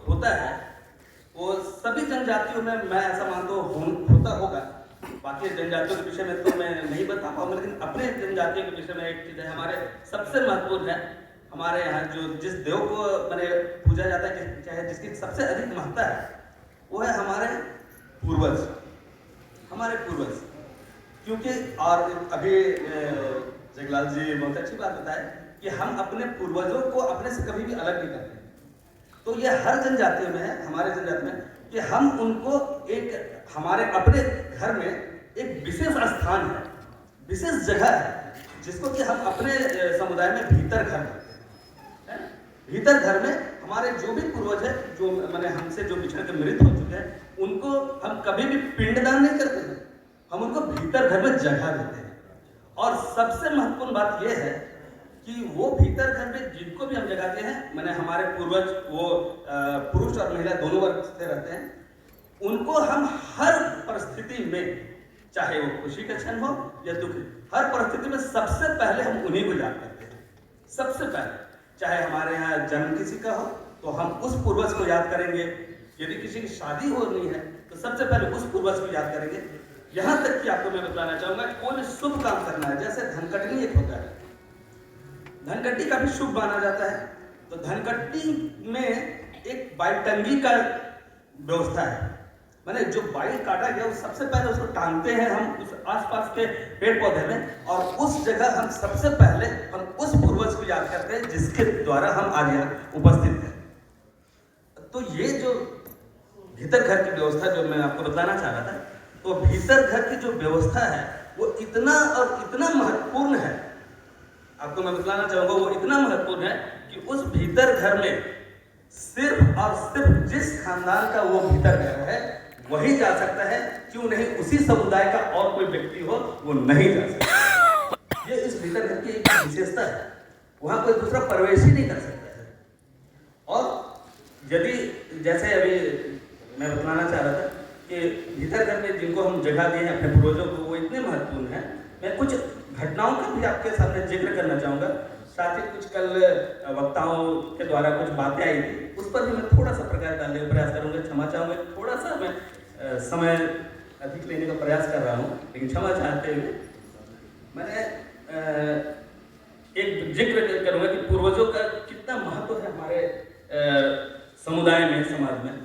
होता है वो सभी जनजातियों में मैं ऐसा मानता हूँ होता होगा। बाकी जनजातियों के विषय में तो मैं नहीं बता पाऊंगा, लेकिन अपने जनजातियों के विषय में एक चीज है, हमारे सबसे महत्वपूर्ण है, हमारे यहाँ जो जिस देव को मैंने पूजा जाता है, चाहे जिसकी सबसे अधिक महत्ता है, वो है हमारे पूर्वज, हमारे पूर्वज। क्योंकि और अभी जगलाल जी बहुत अच्छी बात बताए कि हम अपने पूर्वजों को अपने से कभी भी अलग नहीं करते। तो ये हर जनजाति में है, हमारे जनजाति में, कि हम उनको एक हमारे अपने घर में एक विशेष स्थान है, विशेष जगह है, जिसको कि हम अपने समुदाय में भीतर घर कहते हैं। भीतर घर में हमारे जो भी पूर्वज है, जो मैंने हमसे जो बिछड़ के मृत हो चुके हैं, उनको हम कभी भी पिंडदान नहीं करते हैं, हम उनको भीतर घर में जगह देते हैं। और सबसे महत्वपूर्ण बात यह है कि वो भीतर घर में जिनको भी हम जगाते हैं, मैंने हमारे पूर्वज वो पुरुष और महिला दोनों वर्ग से रहते हैं, उनको हम हर परिस्थिति में, चाहे वो खुशी का क्षण हो या दुख, हर परिस्थिति में सबसे पहले हम उन्हीं को याद करते हैं। सबसे पहले, चाहे हमारे यहाँ जन्म किसी का हो तो हम उस पूर्वज को याद करेंगे, यदि किसी की शादी हो रही है तो सबसे पहले उस पूर्वज को याद करेंगे। यहाँ तक कि आपको मैं बताना चाहूंगा, कोई शुभ काम करना है, जैसे धनकटनी एक होता है, धनकट्टी का भी शुभ माना जाता है, तो धनकट्टी में एक बाईटंगी का व्यवस्था है, मैंने जो बाइल काटा गया उस सबसे पहले उसको टांगते हैं हम उस आसपास के पेड़ पौधे में, और उस जगह हम सबसे पहले हम उस पूर्वज को याद करते हैं जिसके द्वारा हम आज यहाँ उपस्थित हैं। तो ये जो भीतर घर की व्यवस्था जो मैं आपको बताना चाह रहा था, तो भीतर घर की जो व्यवस्था है वो इतना और इतना महत्वपूर्ण है, आपको मैं बताना चाहूंगा, वो इतना महत्वपूर्ण है कि उस भीतर घर में सिर्फ और सिर्फ जिस खानदान का वो भीतर घर है वही जा सकता है, क्यों नहीं उसी समुदाय का और कोई व्यक्ति हो वो नहीं जा सकता। ये इस भीतर घर की एक विशेषता है, वहां कोई दूसरा प्रवेश ही नहीं कर सकता है। और यदि जैसे अभी मैं बताना चाह रहा था कि भीतर घर में जिनको हम जगह दिए हैं अपने पूर्वजों को, वो इतने महत्वपूर्ण है। मैं कुछ घटनाओं का भी आपके सामने जिक्र करना चाहूंगा, साथ ही कुछ कल वक्ताओं के द्वारा कुछ बातें आई थी, उस पर भी मैं थोड़ा सा प्रकाश डालने का प्रयास करूंगा। क्षमा चाहूंगा, थोड़ा सा मैं समय अधिक लेने का प्रयास कर रहा हूं, लेकिन क्षमा चाहते हुए मैंने एक जिक्र करूंगा कि पूर्वजों का कितना महत्व है हमारे समुदाय में, समाज में।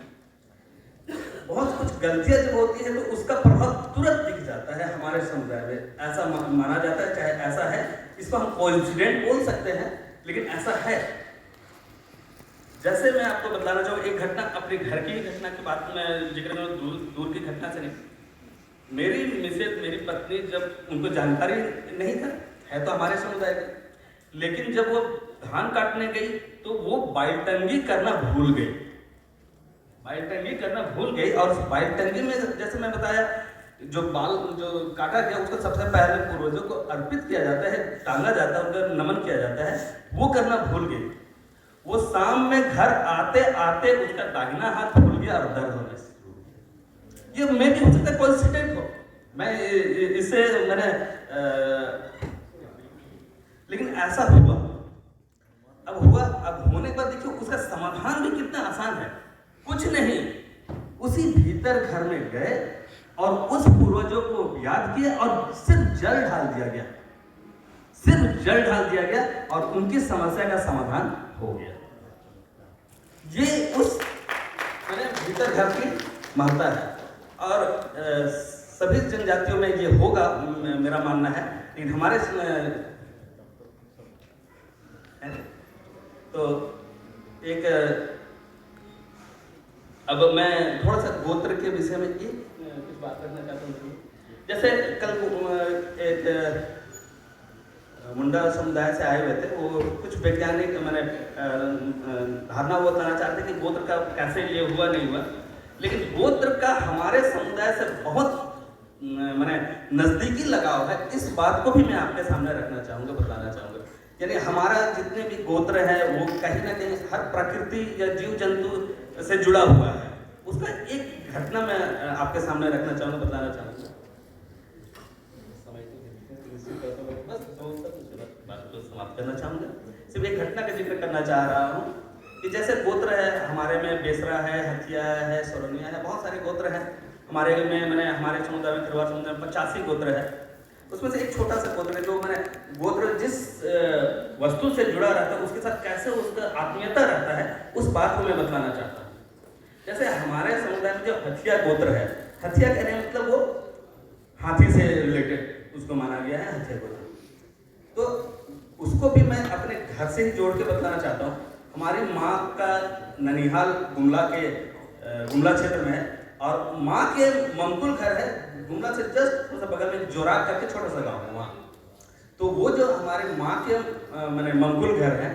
बहुत कुछ गलतियां जब होती है तो उसका प्रभाव तुरंत दिख जाता है हमारे समुदाय में, ऐसा माना जाता है, चाहे ऐसा है, इसको हम कोइंसिडेंट बोल सकते हैं, लेकिन ऐसा है। जैसे मैं आपको बताना चाहूँ एक घटना, अपने घर की घटना की बात मैं जिक्र करूँ, दूर की घटना से नहीं। मेरी मिसेज, मेरी पत्नी, जब उनको जानकारी नहीं था, है तो हमारे समुदाय में, लेकिन जब वो धान काटने गई तो वो बाईटंगी करना भूल गई, बाईटंगी करना भूल गई। और उस बाईटंगी में जैसे मैं बताया, जो बाल जो काटा गया उसको सबसे पहले पूर्वजों को अर्पित किया जाता है, टांगा जाता है, उनका नमन किया जाता है, वो करना भूल गई। वो शाम में घर आते आते उसका दाहिना हाथ फूल गया और दर्द होने शुरू हो गया। ये मैं भी हो सकता है कोइंसिडेंट हो, मैं इसे मैंने लेकिन ऐसा हुआ। अब होने पर देखिए उसका समाधान भी कितना आसान है, कुछ नहीं, उसी भीतर घर में गए और उस पूर्वजों को याद किया और सिर्फ जल ढाल दिया गया, सिर्फ जल ढाल दिया गया और उनकी समस्या का समाधान हो गया। ये उस भीतर घर की महत्ता है और सभी जनजातियों में ये होगा, मेरा मानना है। लेकिन हमारे तो एक अब मैं थोड़ा सा गोत्र के विषय में कुछ बात करना चाहता हूँ। जैसे कल एक मुंडा समुदाय से आए हुए थे, वो कुछ वैज्ञानिक मैंने धारणा वो बताना चाहते कि गोत्र का कैसे ये हुआ नहीं हुआ, लेकिन गोत्र का हमारे समुदाय से बहुत मैंने नजदीकी लगाव है। इस बात को भी मैं आपके सामने रखना चाहूँगा, बताना चाहूँगा। यानी हमारा जितने भी गोत्र है वो कहीं ना कहीं हर प्रकृति या जीव जंतु से जुड़ा हुआ है। उसका एक घटना मैं आपके सामने रखना चाहूँगा, बताना चाहूँगा। बस बात को समाप्त करना चाहूँगा। सिर्फ एक घटना का जिक्र करना चाह रहा हूँ कि जैसे गोत्र है, हमारे में बेसरा है, हथिया है, सोरनिया है, बहुत सारे गोत्र हैं हमारे में। मैंने हमारे समुदाय में, खिरवार समुदाय में 85 गोत्र है। उसमें से एक छोटा सा गोत्र है जो मैंने गोत्र जिस वस्तु से जुड़ा रहता है उसके साथ कैसे उसका आत्मीयता रहता है, उस बात को मैं बतलाना चाहता हूँ। जैसे हमारे समुदाय में जो हथिया गोत्र है, हथिया कहने का मतलब वो हाथी से रिलेटेड उसको माना गया है, हथिया गोत्र। तो उसको भी मैं अपने घर से ही जोड़ के बतलाना चाहता हूँ। हमारी माँ का ननिहाल गुमला के गुमला क्षेत्र में है, और माँ के ममकुल घर है गुमला से जस्ट थोड़ा सा बगल में जोराग करके छोटा सा गाँव है वहाँ। तो वो जो हमारे माँ के मैंने ममकुल घर है,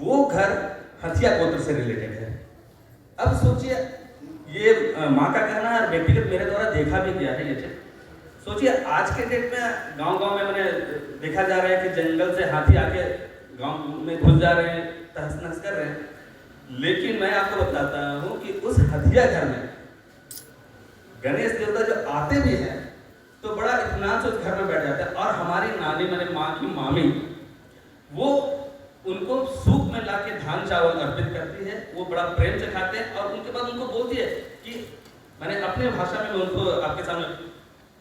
वो घर हथिया गोत्र से रिलेटेड है। अब सोचिए, ये माँ का कहना है, व्यक्तिगत मेरे द्वारा देखा भी गया है ये चीज। सोचिए आज के डेट में गांव-गांव में मैंने देखा जा रहा है कि जंगल से हाथी आके गांव में घुस जा रहे हैं, तहस-नहस कर रहे हैं। लेकिन मैं आपको बताता हूँ कि उस हथिया घर में गणेश देवता जो आते भी हैं तो बड़ा इत्मीनान से उस घर में बैठ जाते हैं, और हमारी नानी मैंने माँ की मामी वो उनको सूप में लाके धान चावल अर्पित करती है, वो बड़ा प्रेम से खाते हैं, और उनके बाद उनको बोलती है कि मैंने अपने भाषा में उनको आपके सामने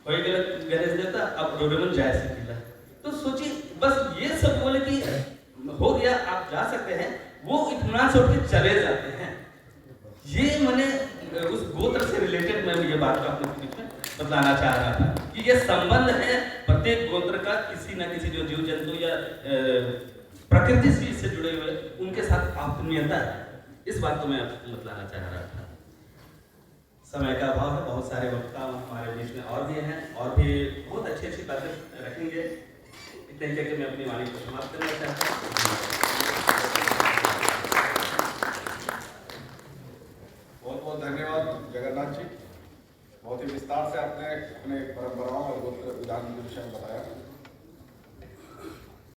वही गणेश देवता अब डोरेमन जाए सीखिला। तो सोचिए, बस ये सब बोले कि हो गया, आप जा सकते हैं, वो इतना से उठ के चले जाते हैं। ये मैंने उस गोत्र से रिलेटेड मैं ये बात अपने बीच में बताना चाह रहा था कि ये संबंध है प्रत्येक गोत्र का, किसी न किसी जो जीव जंतु या प्रकृति से जुड़े हुए उनके साथ आत्मीयता है। इस बात को मैं आपको बताना चाह रहा था। समय का अभाव है, बहुत सारे वक्ता हमारे बीच में और भी हैं, और भी बहुत अच्छी अच्छी बातें रखेंगे। इतने ही कहकर मैं अपनी वाणी को समाप्त करना चाहता हूँ। बहुत बहुत धन्यवाद जगन्नाथ जी, बहुत ही विस्तार से आपने अपने परंपराओं और गोत्र विधान के विषय में बताया।